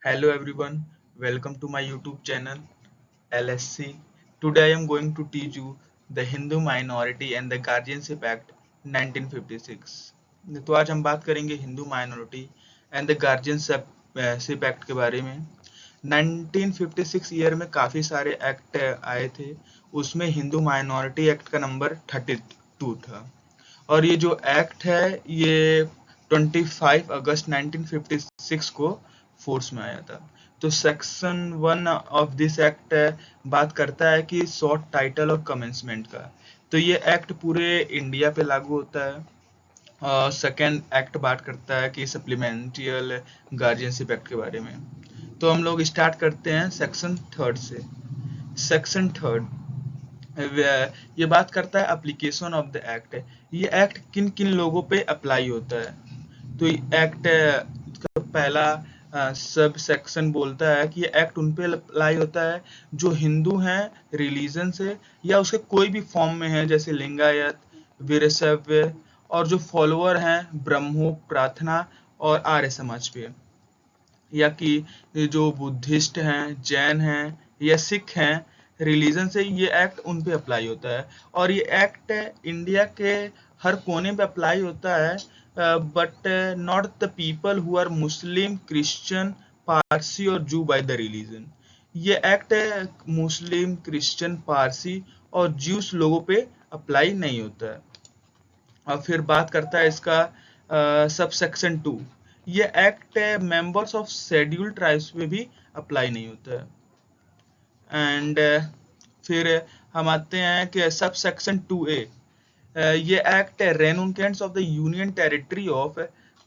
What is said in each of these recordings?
Hello everyone, welcome to my YouTube channel LSC. Today I am going to teach you the Hindu Minority and the Guardianship Act 1956. तो आज हम बात करेंगे Hindu minority and the guardianship act के बारे में। 1956 year में काफ़ी सारे एक्ट आए थे, उसमें हिंदू माइनॉरिटी एक्ट का नंबर 32 था और ये जो एक्ट है ये 25 अगस्त 1956 को फोर्स में आया था। तो सेक्शन 1 ऑफ दिस एक्ट बात करता है कि शॉर्ट टाइटल और कमेंसमेंट का। तो ये एक्ट पूरे इंडिया पे लागू होता है। सेकेंड एक्ट बात करता है कि सप्लीमेंट्रियल गार्जियनशिप एक्ट के बारे में। तो हम लोग स्टार्ट करते हैं सेक्शन थर्ड से। सेक्शन थर्ड ये बात करता है एप्लीकेशन ऑफ द एक्ट। ये एक्ट किन किन लोगों पे अप्लाई होता है। तो एक्ट का पहला सब सेक्शन बोलता है कि ये एक्ट उन पे अप्लाई होता है जो हिंदू हैं रिलीजन से या उसके कोई भी फॉर्म में है, जैसे लिंगायत, वीरशैव और जो फॉलोअर हैं ब्रह्मो, प्रार्थना और आर्य समाज पे, या कि जो बुद्धिस्ट हैं, जैन हैं या सिख हैं रिलीजन से, ये एक्ट उन पे अप्लाई होता है। और ये एक्ट इंडिया के हर कोने पे अप्लाई होता है, but not the people who are Muslim, Christian, Parsi और जू बाय द रिलीजन। ये एक्ट मुस्लिम, क्रिश्चियन, पारसी और ज्यूस लोगों पे अप्लाई नहीं होता है। और फिर बात करता है इसका सब सेक्शन 2। ये act members of scheduled tribes पे भी अप्लाई नहीं होता है। एंड फिर हम आते हैं कि सब सेक्शन 2A। ये act renoncants of the union territory of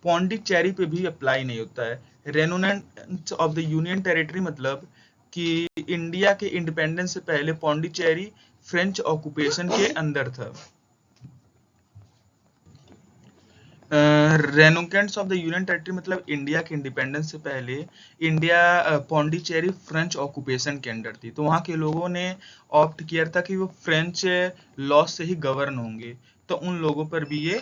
Pondicherry पे भी अप्लाई नहीं होता है। Renoncants of the union territory मतलब कि इंडिया के इंडिपेंडेंस से पहले पौंडीचेरी फ्रेंच ऑक्यूपेशन के अंदर था। रेनुकेंट्स ऑफ द यूनियन टेरिटरी मतलब इंडिया के इंडिपेंडेंस से पहले इंडिया पौंडीचेरी फ्रेंच ऑक्यूपेशन के अंडर थी, तो वहाँ के लोगों ने ऑप्ट किया था कि वो फ्रेंच लॉ से ही गवर्न होंगे, तो उन लोगों पर भी ये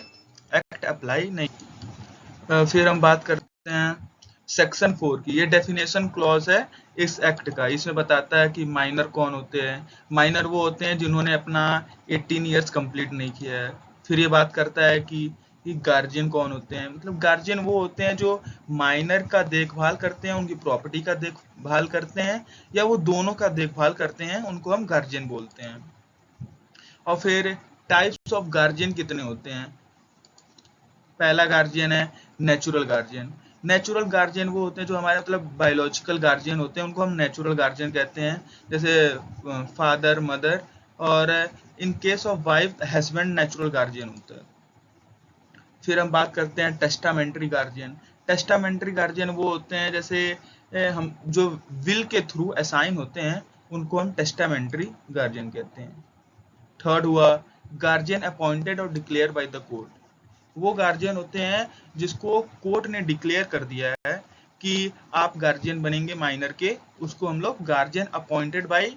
एक्ट अप्लाई नहीं। फिर हम बात करते हैं सेक्शन 4 की। ये डेफिनेशन क्लॉज है इस एक्ट का। इसमें बताता है कि माइनर कौन होते हैं। माइनर वो होते हैं जिन्होंने अपना 18 ईयर्स कंप्लीट नहीं किया है। फिर ये बात करता है कि गार्जियन कौन होते हैं। मतलब गार्जियन वो होते हैं जो माइनर का देखभाल करते हैं, उनकी प्रॉपर्टी का देखभाल करते हैं या वो दोनों का देखभाल करते हैं, उनको हम गार्जियन बोलते हैं। और फिर टाइप्स ऑफ गार्जियन कितने होते हैं। पहला गार्जियन है नेचुरल गार्जियन। नेचुरल गार्जियन वो होते हैं जो हमारे मतलब बायोलॉजिकल गार्जियन होते हैं, उनको हम नेचुरल गार्जियन कहते हैं, जैसे फादर, मदर। और इन case of wife husband natural guardian होता है। फिर हम बात करते हैं टेस्टामेंट्री गार्जियन। टेस्टामेंट्री गार्जियन वो होते हैं जैसे हम जो विल के थ्रू असाइन होते हैं, उनको हम टेस्टामेंट्री गार्जियन कहते हैं। थर्ड हुआ गार्जियन अपॉइंटेड और डिक्लेयर बाय द कोर्ट। वो गार्जियन होते हैं जिसको कोर्ट ने डिक्लेयर कर दिया है कि आप गार्जियन बनेंगे माइनर के, उसको हम लोग गार्जियन अपॉइंटेड बाय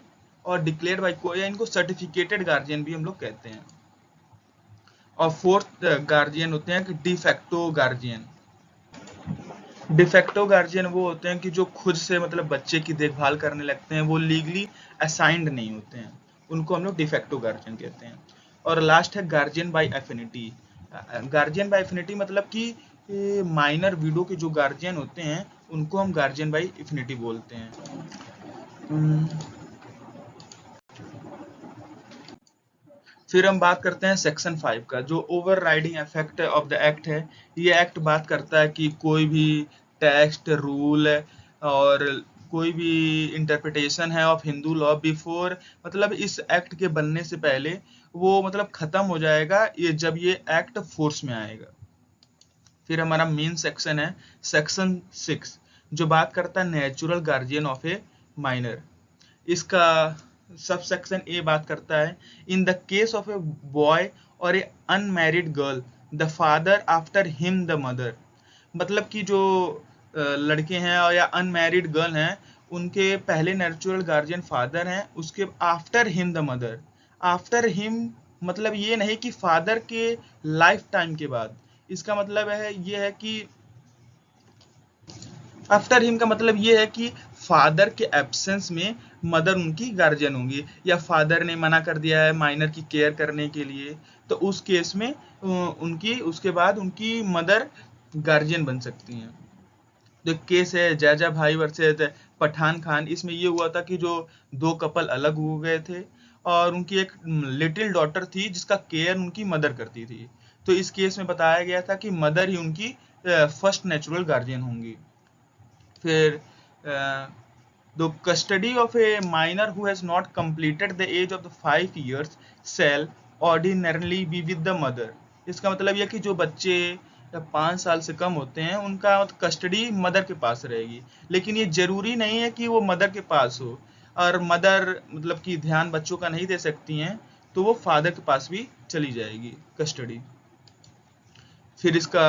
और डिक्लेयर बाय कोर्ट, या इनको सर्टिफिकेटेड गार्जियन भी हम लोग कहते हैं। और फोर्थ गार्जियन होते हैं कि डिफेक्टो गार्जियन। डिफेक्टो गार्जियन वो होते हैं कि जो खुद से मतलब बच्चे की देखभाल करने लगते हैं, वो लीगली असाइंड नहीं होते हैं, उनको हम लोग डिफेक्टो गार्जियन कहते हैं। और लास्ट है guardian by affinity. Guardian by affinity मतलब कि माइनर विडो के जो गार्जियन होते हैं, उनको हम गार्जियन बाय एफिनिटी बोलते हैं। फिर हम बात करते हैं सेक्शन 5 का, जो over riding effect of the act है। ये एक्ट बात करता है कि कोई भी टेक्स्ट, रूल और कोई भी इंटरप्रिटेशन है ऑफ हिंदू लॉ बिफोर, मतलब इस एक्ट के बनने से पहले वो मतलब खत्म हो जाएगा ये जब ये एक्ट फोर्स में आएगा। फिर हमारा मेन सेक्शन है सेक्शन 6, जो बात करता है natural guardian of a minor. इसका सब सेक्शन ए बात करता है in the case of a boy और a unmarried girl the father after him the mother. मतलब कि जो लड़के हैं और या अनमैरिड गर्ल हैं, उनके पहले नेचुरल गार्जियन फादर हैं, उसके after him the mother. After him मतलब ये नहीं कि फादर के लाइफ टाइम के बाद। इसका मतलब है ये है कि आफ्टर हिम का मतलब ये है कि फादर के एब्सेंस में मदर उनकी गार्जियन होंगी, या फादर ने मना कर दिया है माइनर की केयर करने के लिए, तो उस केस में उनकी उसके बाद उनकी मदर गार्जियन बन सकती हैं। जो केस है जैजा भाई वर्सेस पठान खान, इसमें ये हुआ था कि जो दो कपल अलग हो गए थे और उनकी एक लिटिल डॉटर थी जिसका केयर उनकी मदर करती थी। तो इस केस में बताया गया था कि मदर ही उनकी फर्स्ट नेचुरल गार्जियन होंगी। फिर the custody of a minor who has not completed the age of the 5 years shall ordinarily be with the mother। इसका मतलब यह कि जो बच्चे 5 साल से कम होते हैं उनका कस्टडी मदर के पास रहेगी, लेकिन ये जरूरी नहीं है कि वो मदर के पास हो, और मदर मतलब कि ध्यान बच्चों का नहीं दे सकती हैं तो वो फादर के पास भी चली जाएगी कस्टडी। फिर इसका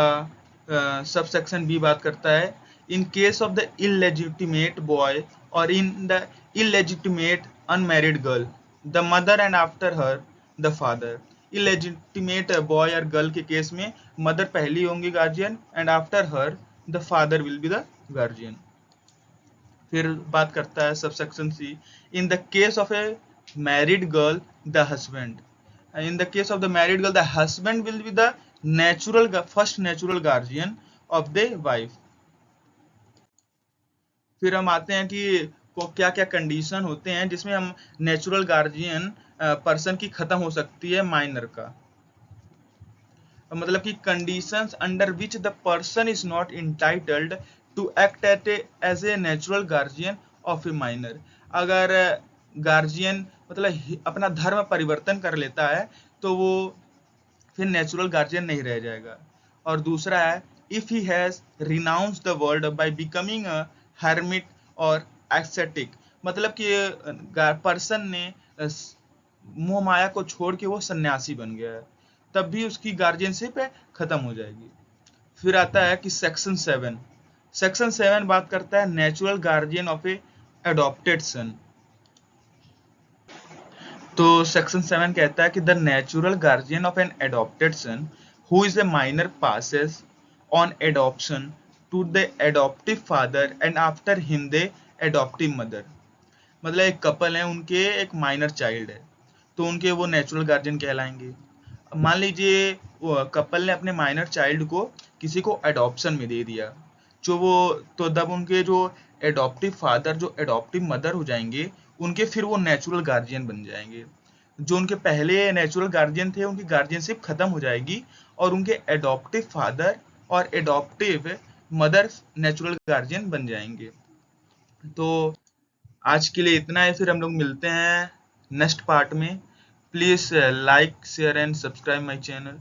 सब सेक्शन बी बात करता है, in case of the illegitimate boy और in the illegitimate unmarried girl the mother and after her the father. Illegitimate boy और गर्ल के केस में मदर पहली होंगी guardian and after her the father will be the guardian. फिर बात करता है sub section C, in the case of a married girl the husband, in the case of the married girl the husband will be the first natural guardian of the wife। फिर हम आते हैं कि को क्या क्या कंडीशन होते हैं जिसमें हम नेचुरल गार्जियन पर्सन की खत्म हो सकती है माइनर का, मतलब कि conditions under which the person is not entitled to act as a natural guardian of a minor. अगर गार्जियन मतलब अपना धर्म परिवर्तन कर लेता है तो वो फिर नेचुरल गार्जियन नहीं रह जाएगा। और दूसरा है, if he has renounce the world by becoming a hermit और एस्केटिक, मतलब कि पर्सन ने मोह माया को छोड़ के वो सन्यासी बन गया है, तब भी उसकी गार्जियनशिप खत्म हो जाएगी। फिर आता है कि सेक्शन 7 बात करता है natural guardian of a adopted son. तो सेक्शन 7 कहता है कि the natural guardian of an adopted son who is a minor passes on adoption to the adoptive father and after him the adoptive mother. मतलब एक couple है, उनके एक minor child है, तो उनके वो नेचुरल गार्जियन कहलाएंगे। मान लीजिए कपल ने अपने माइनर चाइल्ड को किसी को एडॉप्शन में दे दिया, जो वो तो तब उनके जो एडॉप्टिव फादर जो एडॉप्टिव मदर हो जाएंगे उनके फिर वो नेचुरल गार्जियन बन जाएंगे। जो उनके पहले नेचुरल गार्जियन थे उनकी गार्जियनशिप खत्म हो जाएगी और उनके एडॉप्टिव फादर और एडॉप्टिव मदर नेचुरल गार्जियन बन जाएंगे। तो आज के लिए इतना है, फिर हम लोग मिलते हैं नेक्स्ट पार्ट में। Please like share and subscribe my channel.